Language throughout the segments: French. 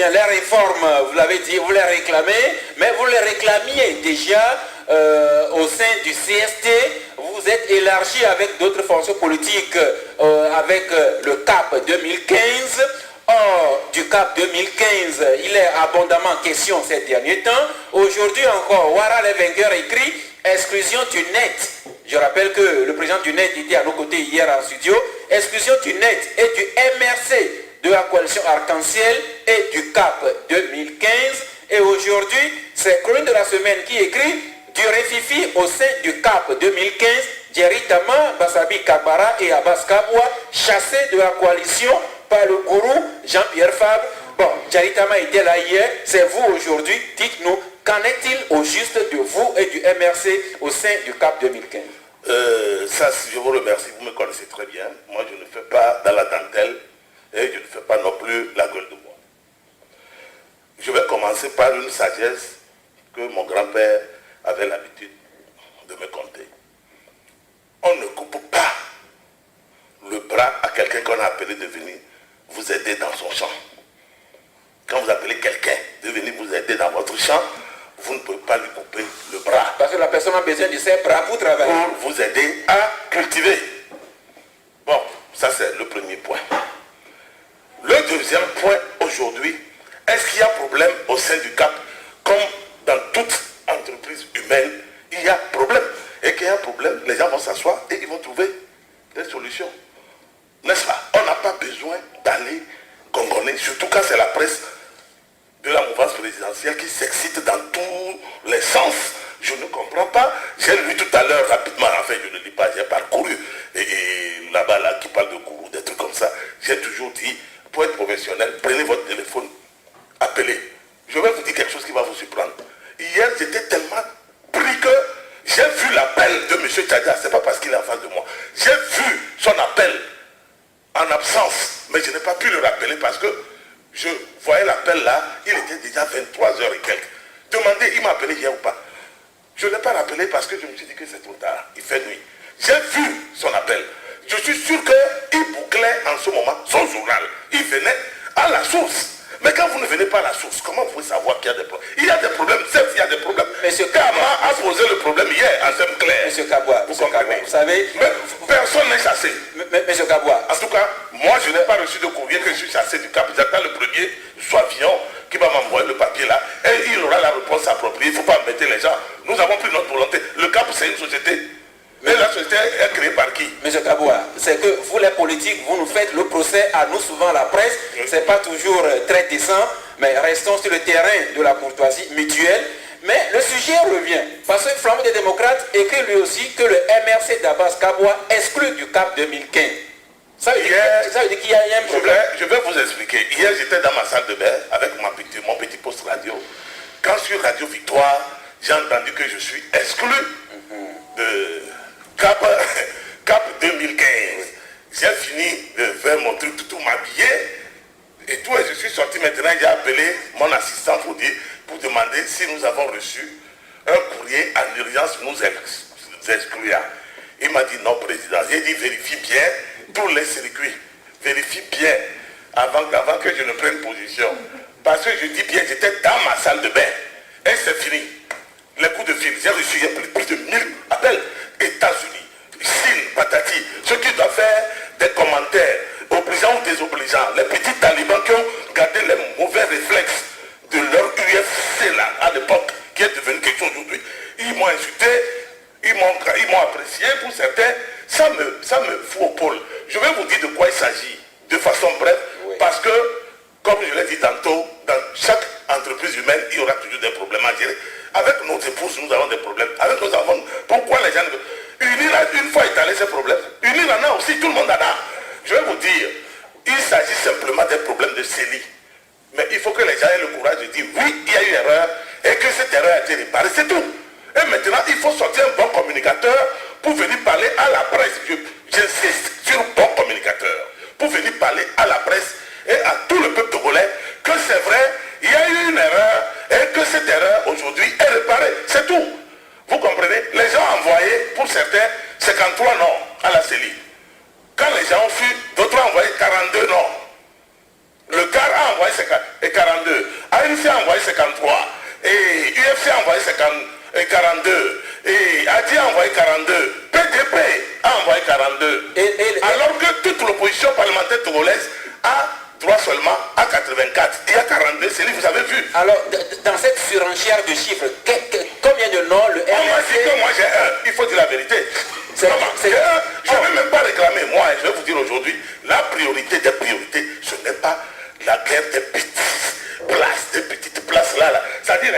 bien, les réformes, vous l'avez dit, vous les réclamez, mais vous les réclamiez déjà au sein du CST. Vous êtes élargi avec d'autres forces politiques, avec le CAP 2015. Or, du CAP 2015, il est abondamment question ces derniers temps. Aujourd'hui encore, Ouattara les vainqueurs écrit exclusion du net. Je rappelle que le président du net était à nos côtés hier en studio. Exclusion du net et du MRC de la coalition Arc-en-Ciel et du CAP 2015. Et aujourd'hui, c'est Chronique de la semaine qui écrit du réfifi au sein du CAP 2015. Jerry Tama, Bassabi Kabara et Abbas Kabwa chassés de la coalition par le gourou Jean-Pierre Fabre. Bon, Jaritama était là hier, c'est vous aujourd'hui. Dites-nous, qu'en est-il au juste de vous et du MRC au sein du CAP 2015? Ça, je vous remercie, vous me connaissez très bien. Moi, je ne fais pas dans la dentelle et je ne fais pas non plus la gueule de bois. Je vais commencer par une sagesse que mon grand-père avait l'habitude de me conter. On ne coupe pas le bras à quelqu'un qu'on a appelé de venir vous aider dans son champ. Quand vous appelez quelqu'un de venir vous aider dans votre champ, vous ne pouvez pas lui couper le bras. Parce que la personne a besoin de ses bras pour travailler. Pour vous aider à cultiver. Bon, ça c'est le premier point. Le deuxième point aujourd'hui, est-ce qu'il y a problème au sein du CAP? Comme dans toute entreprise humaine, il y a problème. Et qu'il y a un problème, les gens vont s'asseoir et ils vont trouver des solutions. N'est-ce pas? On n'a pas besoin d'aller gongonner, surtout quand c'est la presse de la mouvance présidentielle qui s'excite dans tous les sens. Je ne comprends pas. J'ai lu tout à l'heure rapidement, enfin je ne lis pas, j'ai parcouru. Et là-bas, là, qui parle de gourou, des trucs comme ça, j'ai toujours dit, pour être professionnel, prenez votre téléphone, appelez. Je vais vous dire quelque chose qui va vous surprendre. Hier, j'étais tellement pris que j'ai vu l'appel de M. Tchadia, c'est pas parce qu'il est en face de moi. J'ai vu son appel en absence, mais je n'ai pas pu le rappeler parce que je voyais l'appel là, il était déjà 23h et quelques. Demandez, il m'a appelé hier ou pas. Je ne l'ai pas rappelé parce que je me suis dit que c'est trop tard, il fait nuit. J'ai vu son appel. Je suis sûr qu'il bouclait en ce moment son journal. Il venait à la source. Mais quand vous ne venez pas à la source, comment vous pouvez savoir qu'il y a des problèmes? Il y a des problèmes, certes il y a des problèmes. Monsieur Kama a posé le problème hier en termes clairs. Monsieur Kabwa, vous savez... Mais personne n'est chassé. Monsieur Kabwa. En tout cas, moi je n'ai pas reçu de courrier que je suis chassé du CAP. J'attends le premier soivion qui va m'envoyer le papier là. Et il aura la réponse appropriée. Il ne faut pas embêter les gens. Nous avons pris notre volonté. Le CAP c'est une société. Mais la société est créée par qui? Monsieur Kabwa, c'est que vous les politiques, vous nous faites le procès à nous souvent la presse. C'est pas toujours très décent, mais restons sur le terrain de la courtoisie mutuelle. Mais le sujet revient, parce que Flamand des démocrates écrit lui aussi que le MRC d'Abbas Kabwa exclut du CAP 2015. Ça veut dire qu'il y a un problème. Je vais vous expliquer. Hier, j'étais dans ma salle de bain avec mon petit poste radio. Quand sur Radio Victoire, j'ai entendu que je suis exclu de CAP 2015. J'ai fini de faire mon truc, tout m'habiller. Et tout, et je suis sorti maintenant, j'ai appelé mon assistant pour demander si nous avons reçu un courrier en urgence nous excluant. Il m'a dit non, président. J'ai dit vérifie bien tous les circuits. Vérifie bien avant que je ne prenne position. Parce que je dis bien, j'étais dans ma salle de bain. Et c'est fini. Les coups de fil, j'ai reçu plus de 1000 appels. États-Unis, Chine, patati. Ceux qui doivent faire des commentaires obligeants ou désobligeants. Les petits talibans qui ont gardé les mauvais réflexes de leur UFC là, à l'époque, qui est devenu quelque chose aujourd'hui. Ils m'ont insulté, ils m'ont apprécié pour certains. Ça me fout au pôle. Je vais vous dire de quoi il s'agit, de façon brève, parce que, comme je l'ai dit tantôt, dans chaque entreprise humaine, il y aura toujours des problèmes à gérer. Avec nos épouses, nous avons des problèmes. Avec nos enfants, pourquoi les gens ne veulent... UNIL a une fois étalé ces problèmes. UNIL en a aussi, tout le monde en a. Je vais vous dire, il s'agit simplement des problèmes de CELI. Mais il faut que les gens aient le courage de dire oui, il y a eu erreur et que cette erreur a été réparée, c'est tout. Et maintenant, il faut sortir un bon communicateur pour venir parler à la presse. J'insiste sur bon communicateur. Pour venir parler à la presse et à tout le peuple togolais que c'est vrai, il y a eu une erreur et que cette erreur aujourd'hui est réparée. C'est tout. Vous comprenez? Les gens ont envoyé, pour certains, 53 noms à la CELI. Quand les gens ont su, d'autres ont envoyé 42 noms. Le CAR a envoyé 42 42, ANC a envoyé 53, et UFC a envoyé 42, et ADI a envoyé 42, PDP a envoyé 42. Alors que toute l'opposition parlementaire togolaise a droit seulement à 84. Il y a 42, c'est lui, vous avez vu. Alors, dans cette surenchère de chiffres, combien de noms le On m'a dit que moi j'ai un, il faut dire la vérité. Je ne vais même pas réclamer, moi, je vais vous dire aujourd'hui, la priorité des priorités, ce n'est pas la guerre des petites places là. C'est-à-dire,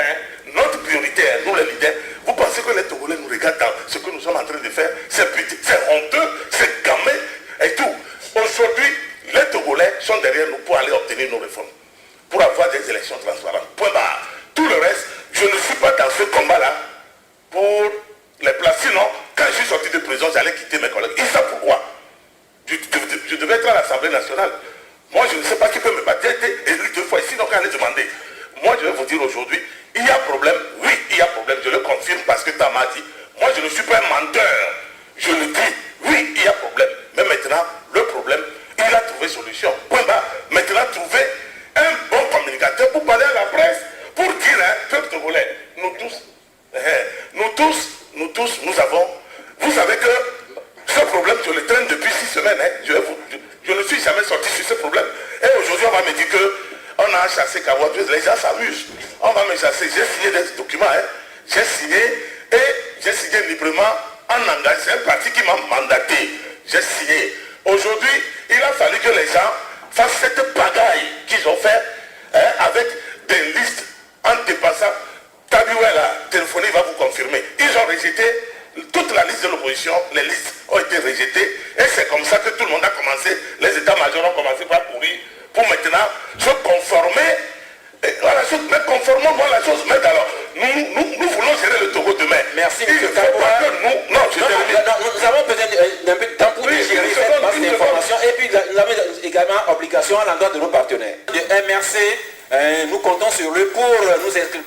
notre priorité, nous les leaders, vous pensez que les Togolais nous regardent dans ce que nous sommes en train de faire, c'est honteux, c'est gamin et tout. Aujourd'hui, les Togolais sont derrière nous pour aller obtenir nos réformes, pour avoir des élections transparentes. Point barre. Tout le reste, je ne suis pas dans ce combat-là pour les places. Sinon, quand je suis sorti de prison, j'allais quitter mes collègues. Ils savent pourquoi. Je devais être à l'Assemblée nationale. Moi, je ne sais pas qui peut me battre. J'ai été élu 2 fois ici, donc allez demander. Moi, je vais vous dire aujourd'hui, il y a problème. Oui, il y a problème. Je le confirme parce que Tam a dit. Moi, je ne suis pas un menteur. Je le dis. Oui, il y a problème. Mais maintenant, le problème, il a trouvé solution. Point barre. Maintenant, trouver un bon communicateur pour parler à la presse, pour dire, peuple togolais, nous tous, nous avons. Vous savez que ce problème, je le traîne depuis 6 semaines. Je ne suis jamais sorti sur ce problème. Et aujourd'hui, on va me dire qu'on a chassé Kawatu. Les gens s'amusent. On va me chasser. J'ai signé des documents. J'ai signé et j'ai signé librement en engagement. C'est un parti qui m'a mandaté. J'ai signé. Aujourd'hui, il a fallu que les gens fassent cette pagaille qu'ils ont fait avec des listes en dépassant. Tabiouela, téléphoné, il va vous confirmer. Ils ont rejeté toute la liste de l'opposition, les listes ont été rejetées. Et c'est comme ça que tout le monde a commencé, les états-majors ont commencé par courir pour maintenant se conformer. Mais conformons à la chose. Mais alors, nous voulons gérer le Togo demain. Merci, M. Kaboura. Nous avons besoin d'un peu de temps pour digérer cette base d'informations. Et puis, nous avons également obligation à l'endroit de nos partenaires. De MRC, nous comptons sur eux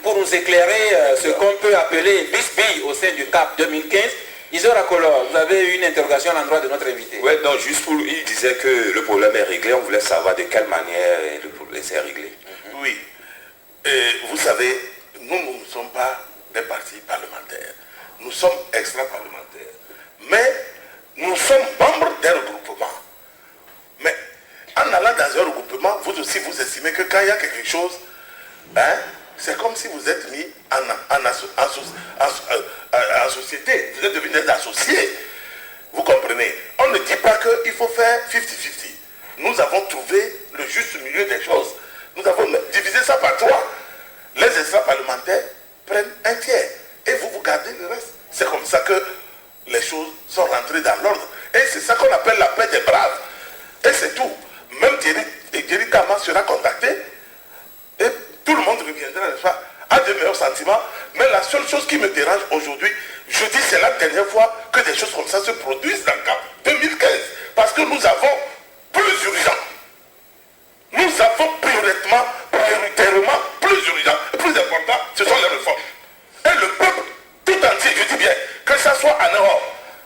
pour nous éclairer ce qu'on peut appeler BISBI au sein du CAP 2015. Isora Kolor, vous avez eu une interrogation à l'endroit de notre invité. Oui, non, juste pour... Il disait que le problème est réglé. On voulait savoir de quelle manière le problème s'est réglé. Oui. Vous savez, nous ne sommes pas des partis parlementaires. Nous sommes extra-parlementaires. Mais nous sommes membres d'un regroupement. Mais en allant dans un regroupement, vous aussi vous estimez que quand il y a quelque chose, c'est comme si vous êtes mis en société. Vous êtes devenus des associés. Vous comprenez? On ne dit pas qu'il faut faire 50-50. Nous avons trouvé le juste milieu des choses. Nous avons divisé ça par 3. Les extra-parlementaires prennent un tiers. Et vous gardez le reste. C'est comme ça que les choses sont rentrées dans l'ordre. Et c'est ça qu'on appelle la paix des braves. Et c'est tout. Même Thierry Kama sera contacté. Et tout le monde reviendra, n'est-ce pas, à de meilleurs sentiments. Mais la seule chose qui me dérange aujourd'hui, je dis c'est la dernière fois que des choses comme ça se produisent dans le CAP 2015. Parce que nous avons plus urgent. Nous avons prioritairement plus urgent, plus important, ce sont les réformes. Et le peuple tout entier, je dis bien, que ce soit à Nehor,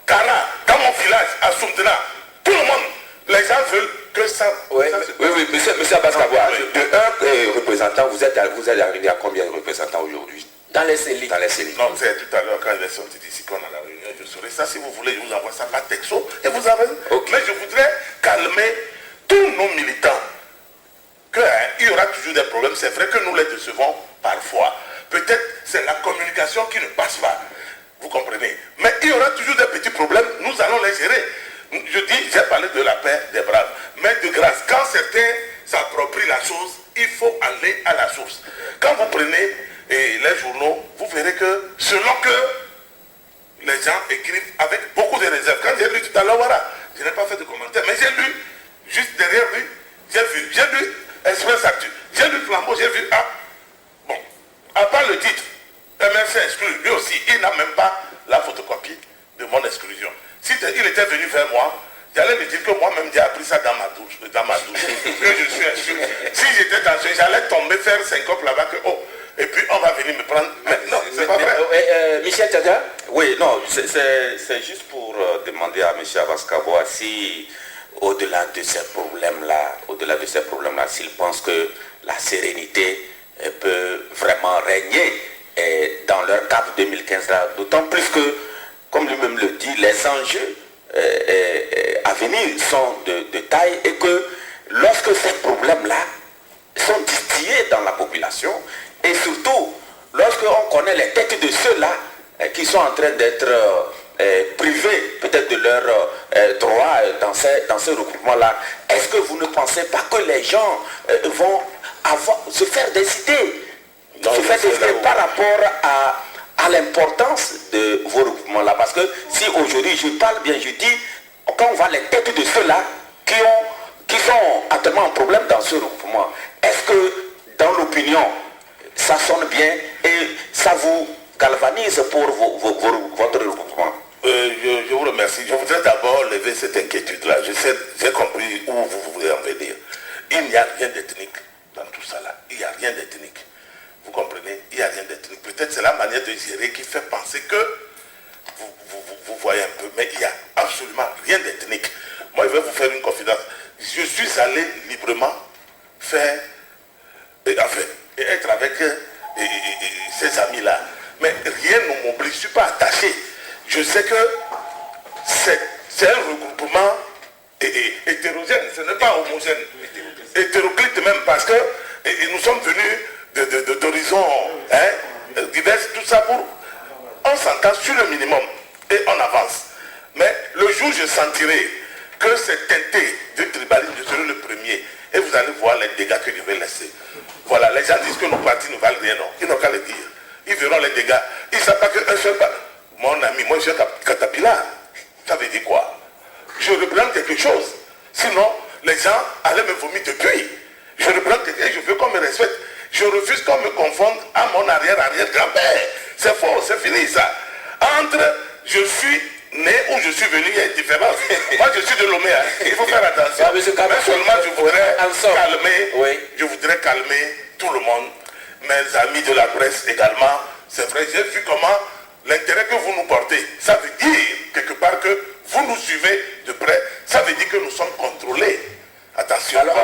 Kara, dans mon village, à Soumdena, tout le monde, les gens veulent que ça... Oui, monsieur Abbas Kaboura, de un représentant, vous êtes arrivé à combien de représentants aujourd'hui? Dans les CELI. Non, c'est tout à l'heure quand il est sorti d'ici qu'on a la réunion, je saurai ça. Si vous voulez, je vous envoie ça par texto et vous avez... Okay. Mais je voudrais calmer tous nos militants. Il y aura toujours des problèmes, c'est vrai que nous les décevons parfois. Peut-être c'est la communication qui ne passe pas. Vous comprenez? Mais il y aura toujours des petits problèmes, nous allons les gérer. Je dis, j'ai parlé de la paix des braves. Mais de grâce, quand certains s'approprient la chose, il faut aller à la source. Quand vous prenez les journaux, vous verrez que selon que les gens écrivent avec beaucoup de réserves. Quand j'ai lu tout à l'heure, voilà, je n'ai pas fait de commentaire, mais j'ai lu, juste derrière lui, j'ai lu Express Actu, j'ai lu Flambeau, j'ai vu bon, à part le titre, MRC exclu, lui aussi, il n'a même pas la photocopie de mon exclusion. Si il était venu vers moi, j'allais lui dire que moi-même j'ai appris ça dans ma douche, que je suis exclu. Si j'étais dans ce, j'allais tomber faire syncope là-bas que et puis on va venir me prendre. Mais non, c'est pas vrai. Michel Tchadja? Oui, non, c'est juste pour demander à M. Abbas Kaboura si au-delà de ces problèmes-là, s'ils pensent que la sérénité peut vraiment régner dans leur cap 2015 là, d'autant plus que, comme lui-même le dit, les enjeux à venir sont de taille et que lorsque ces problèmes-là sont distillés dans la population et surtout lorsqu'on connaît les têtes de ceux-là qui sont en train d'être privés peut-être de leurs droits dans ces regroupements-là, est-ce que vous ne pensez pas que les gens vont se faire décider par rapport à l'importance de vos regroupements-là? Parce que si aujourd'hui je parle bien, je dis, quand on voit les têtes de ceux-là qui sont actuellement en problème dans ce regroupement, est-ce que dans l'opinion, ça sonne bien et ça vous galvanise pour votre regroupement? Je vous remercie. Je voudrais d'abord lever cette inquiétude-là. J'ai compris où vous voulez en venir. Il n'y a rien d'ethnique dans tout ça là. Il n'y a rien d'ethnique. Vous comprenez? Il n'y a rien d'ethnique. Peut-être c'est la manière de gérer qui fait penser que vous voyez un peu, mais il n'y a absolument rien d'ethnique. Moi, je vais vous faire une confidence. Je suis allé librement faire, et être avec ces amis-là. Mais rien ne m'oblige, je ne suis pas attaché. Je sais que c'est un regroupement hétérogène, ce n'est pas homogène. Hétéroclite même, parce que nous sommes venus d'horizons divers, tout ça pour... On s'entend sur le minimum et on avance. Mais le jour où je sentirai que c'est teinté du tribalisme, je serai le premier. Et vous allez voir les dégâts que je vais laisser. Voilà, les gens disent que nos partis ne valent rien, non. Ils n'ont qu'à le dire. Ils verront les dégâts. Ils ne savent pas qu'un seul... Mon ami, moi je suis Caterpillar. Ça veut dire quoi? Je représente quelque chose. Sinon, les gens allaient me vomir depuis. Je représente quelque chose et je veux qu'on me respecte. Je refuse qu'on me confonde à mon arrière-arrière-grand-père. C'est faux, c'est fini ça. Entre je suis né où je suis venu, il y a une différence. Moi je suis de Lomé, hein. Il faut faire attention. Mais seulement je voudrais calmer tout le monde. Mes amis de la presse également. C'est vrai, j'ai vu comment l'intérêt que vous nous portez, ça veut dire quelque part que vous nous suivez de près. Ça veut dire que nous sommes contrôlés. Attention, alors,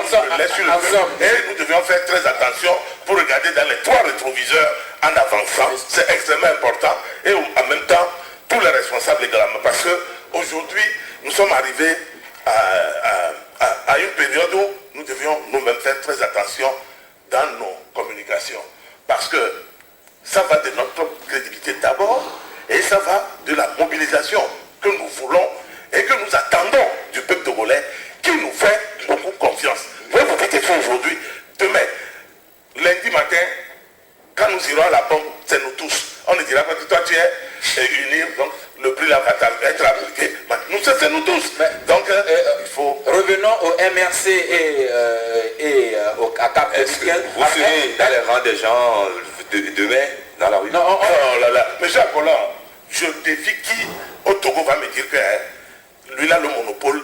et nous devions faire très attention pour regarder dans les trois rétroviseurs en avançant. C'est extrêmement important. Et en même temps, tous les responsables également. Parce qu'aujourd'hui, nous sommes arrivés à une période où nous devions nous-mêmes faire très attention dans nos communications. Parce que ça va de notre crédibilité d'abord et ça va de la mobilisation que nous voulons et que nous attendons du peuple togolais qui nous fait beaucoup confiance. Vous voyez, vous dites que aujourd'hui, demain, lundi matin, quand nous irons à la pompe, c'est nous tous. On ne dira pas que toi tu es unir, donc le prix là va être appliqué. Nous, c'est nous tous. Mais, donc, il faut... Revenons au MRC et à Cap. Vous serez dans les rangs des gens demain dans la rue? Non, oh là là. Monsieur Apollon, je défie qui au Togo va me dire que lui a le monopole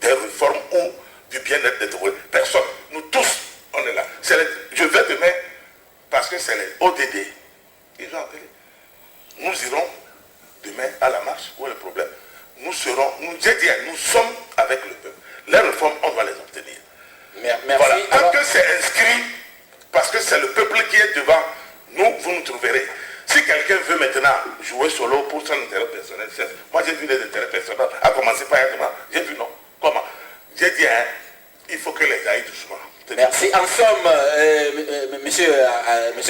des réformes ou du bien-être des Togolais. Personne. Nous tous, on est là. Je vais demain parce que c'est les ODD. Ils ont appelé. Nous irons demain à la marche. Où est le problème? Nous serons, j'ai dit, nous sommes avec le peuple. Les réformes, on va les obtenir. Merci. Voilà. Tant que c'est inscrit, parce que c'est le peuple qui est devant, vous nous trouverez. Si quelqu'un veut maintenant jouer solo pour son intérêt personnel, moi j'ai vu des intérêts personnels, à commencer par un. J'ai vu non. Comment? J'ai dit, il faut que les aillent doucement. Merci. En somme, monsieur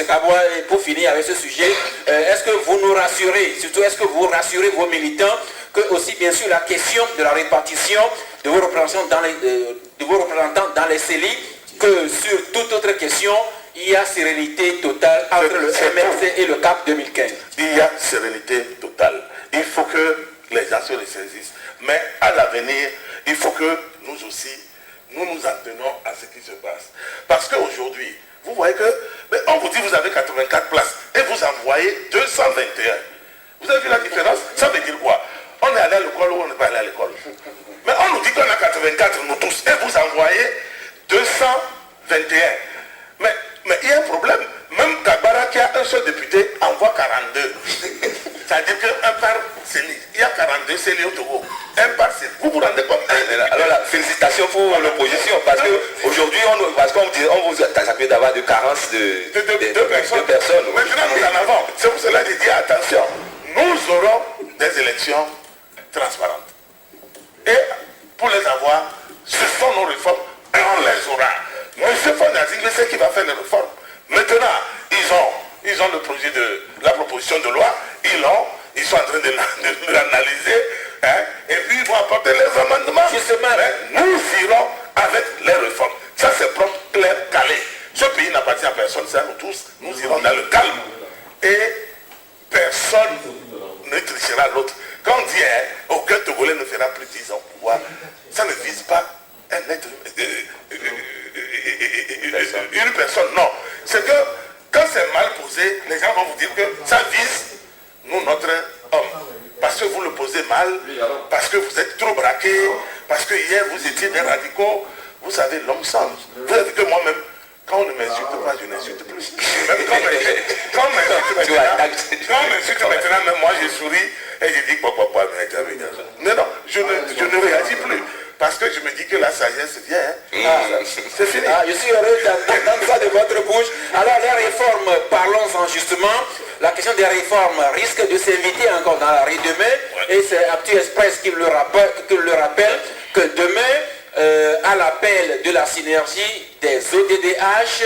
Kaboua, pour finir avec ce sujet, est-ce que vous nous rassurez, surtout est-ce que vous rassurez vos militants que aussi bien sûr la question de la répartition de vos représentants dans les CELI, que sur toute autre question, il y a sérénité totale entre le MRC et le CAP 2015. Il y a sérénité totale. Il faut que les gens se ressaisissent. Mais à l'avenir, il faut que nous aussi, nous nous attenons à ce qui se passe. Parce qu'aujourd'hui, vous voyez que, on vous dit que vous avez 84 places et vous envoyez 221. Vous avez vu la différence? Ça veut dire quoi? On est allé à l'école ou on n'est pas allé à l'école? Mais on nous dit qu'on a 84, nous tous, et vous envoyez 221. Mais il y a un problème. Même Kabara qui a un seul député envoie 42. C'est-à-dire qu'un par CELI, il y a 42 CELI au Togo. impartial. Vous vous rendez compte? Alors là, félicitations pour l'opposition, parce qu'aujourd'hui, on vous a accusé d'avoir de carence de personnes. Maintenant, nous en avons. C'est pour cela que je dis attention. Nous aurons des élections transparentes. Et pour les avoir, ce sont nos réformes et on les aura. M. Fonazing, c'est qui va faire les réformes. Maintenant, ils ont le projet de la proposition de loi, ils sont en train de l'analyser, hein, et puis ils vont apporter les amendements. Justement, mais nous irons avec les réformes. Ça c'est propre, clair, calé. Ce pays n'appartient à personne, c'est à nous tous. Nous irons dans le calme. Et personne ne trichera l'autre. Quand on dit aucun Togolais ne fera plus 10 ans au pouvoir, ça ne vise pas un être, une personne, non. C'est que quand c'est mal posé, les gens vont vous dire que ça vise nous, notre homme. Parce que vous le posez mal, parce que vous êtes trop braqué, parce que hier vous étiez des radicaux. Vous savez, l'homme sans. Vous savez que moi-même, quand on ne m'insulte pas, je n'insulte plus. Même quand on m'insulte maintenant, même moi je souris et je dis pourquoi. Mais non, je ne réagis plus. Parce que je me dis que la sagesse vient. C'est fini. Je suis heureux d'entendre ça de votre bouche. Alors les réformes, parlons-en justement. La question des réformes risque de s'inviter encore dans la rue demain. Et c'est Actu Express qui le rappelle que demain, à l'appel de la synergie des ODDH,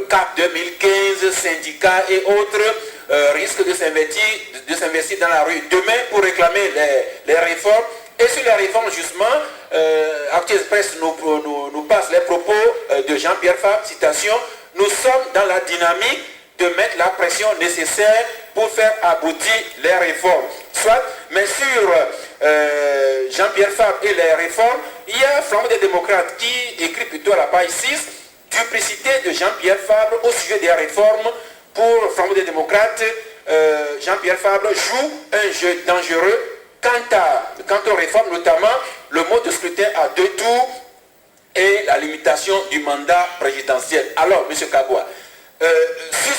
CAP 2015, syndicats et autres, risquent de s'investir dans la rue demain pour réclamer les réformes. Et sur les réformes, justement, Actu Express nous passe les propos de Jean-Pierre Fabre, citation, « Nous sommes dans la dynamique de mettre la pression nécessaire pour faire aboutir les réformes. » Soit, mais sur Jean-Pierre Fabre et les réformes, il y a Flambeau des démocrates qui écrit plutôt à la page 6, duplicité de Jean-Pierre Fabre au sujet des réformes. Pour Flambeau des démocrates, Jean-Pierre Fabre joue un jeu dangereux. Quant aux réformes, notamment le mode de scrutin à 2 tours et la limitation du mandat présidentiel. Alors, M. Kaboua, sur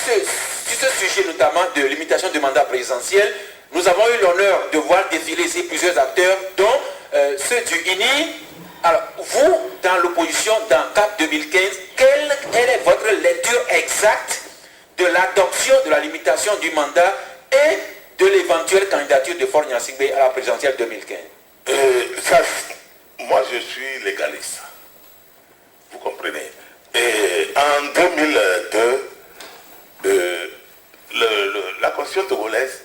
ce sujet notamment de limitation du mandat présidentiel, nous avons eu l'honneur de voir défiler ici plusieurs acteurs, dont ceux du INI. Alors, vous, dans l'opposition, dans CAP 2015, quelle est votre lecture exacte de l'adoption de la limitation du mandat et de l'éventuelle candidature de Faure Gnassingbé à la présidentielle 2015? Moi, je suis légaliste. Vous comprenez? Et en 2002, la constitution togolaise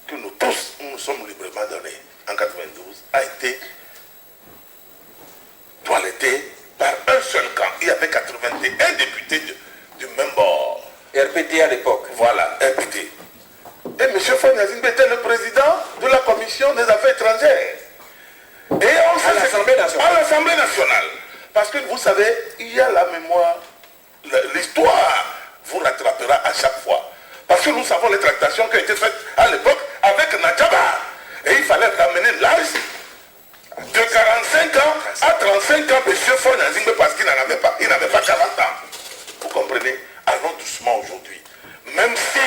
que nous tous nous sommes librement donnée en 92 a été toilettée par un seul camp. Il y avait 81 députés du même bord. RPT à l'époque. Voilà, RPT. Et M. Faure Gnassingbé était le président de la commission des affaires étrangères. Et à l'Assemblée nationale. À l'Assemblée nationale. Parce que vous savez, il y a la mémoire, l'histoire vous rattrapera à chaque fois. Parce que nous savons les tractations qui ont été faites à l'époque avec Nadjaba. Et il fallait ramener l'âge de 45 ans à 35 ans, M. Faure Gnassingbé, parce qu'il n'avait pas 40 ans. Vous comprenez? Allons doucement aujourd'hui. Même si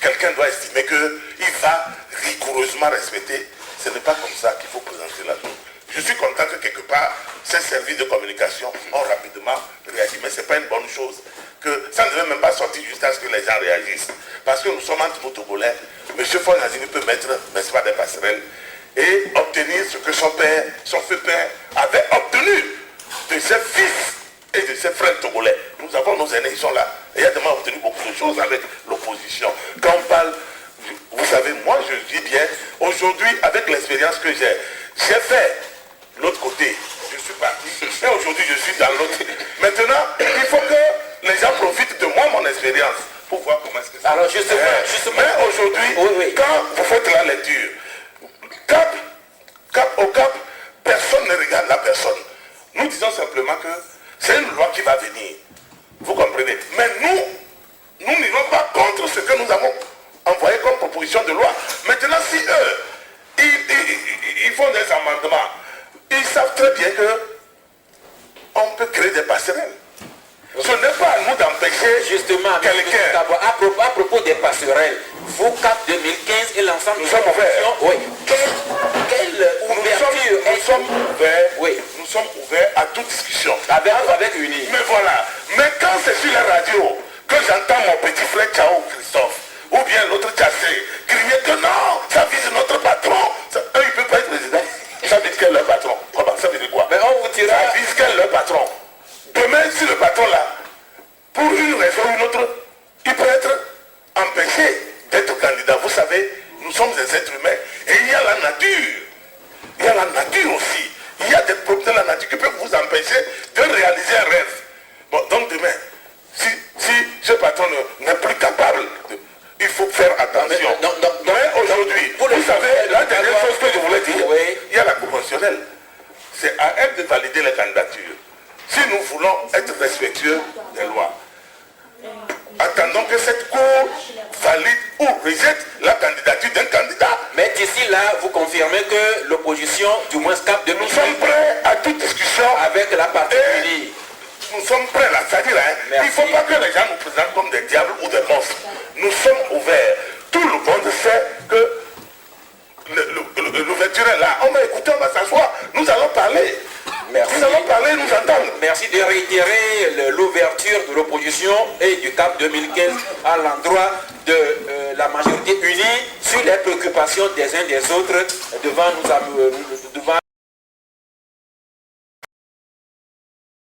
quelqu'un doit estimer qu'il va rigoureusement respecter, ce n'est pas comme ça qu'il faut présenter la chose. Je suis content que quelque part, ces services de communication ont rapidement réagi, mais ce n'est pas une bonne chose. Que ça ne devait même pas sortir jusqu'à ce que les gens réagissent. Parce que nous sommes entre nous Togolais. M. Faure Gnassingbé peut mettre, n'est-ce pas, des passerelles et obtenir ce que son feu père avait obtenu de ses fils et de ses frères togolais. Nous avons nos aînés, ils sont là. Et il a demandé obtenu beaucoup de choses avec l'opposition. Quand on parle, vous savez, moi je dis bien, aujourd'hui, avec l'expérience que j'ai fait l'autre côté, je suis parti, et aujourd'hui je suis dans l'autre. Maintenant, il faut que les gens profitent de moi, mon expérience, pour voir comment est-ce que ça. Alors justement. Mais aujourd'hui, quand vous faites la lecture, au cap, personne ne regarde la personne. Nous disons simplement que c'est une loi qui va venir. Vous comprenez? Mais nous n'irons pas contre ce que nous avons envoyé comme proposition de loi. Maintenant, si eux, ils font des amendements, ils savent très bien qu'on peut créer des passerelles. Ce n'est pas à nous d'empêcher justement quelqu'un. À propos des passerelles, vous, CAP 2015 et l'ensemble nous sommes ouverts. Oui. Quelle ouverture sommes ouverts, Oui. nous sommes ouverts à toute discussion. Avec Uni. Mais voilà. Mais quand c'est sur la radio que j'entends mon petit frère Ciao Christophe, ou bien l'autre Chassé, crier que non, ça vise notre patron. Eux, ils ne peuvent pas être président. Ça vise quel leur patron? Comment ça veut dire quoi? Mais on vous dira... Ça vise quel leur patron? Demain, si le patron là, pour une raison ou une autre, il peut être empêché d'être candidat. Vous savez, nous sommes des êtres humains et il y a la nature. Il y a la nature aussi. Il y a des problèmes de la nature qui peuvent vous empêcher de réaliser un rêve. Bon, donc demain, si ce patron n'est plus capable, il faut faire attention. Mais aujourd'hui, vous savez, la dernière chose que je voulais dire, oui. il y a la conventionnelle. C'est à elle de valider les candidatures. Si nous voulons être respectueux des lois, attendons que cette cour valide ou rejette la candidature d'un candidat. Mais d'ici là, vous confirmez que l'opposition, du moins cap de Nous sommes prêts à toute discussion avec la partie unie. Nous sommes prêts là, c'est-à-dire, il ne faut pas que les gens nous présentent comme des diables ou des monstres. Nous sommes ouverts. Tout le monde sait que l'ouverture est là. On va écouter, on va s'asseoir. Nous allons parler. Merci. Nous allons parler, nous entendre. Merci de réitérer l'ouverture de l'opposition et du CAP 2015 à l'endroit de la majorité unie sur les préoccupations des uns des autres devant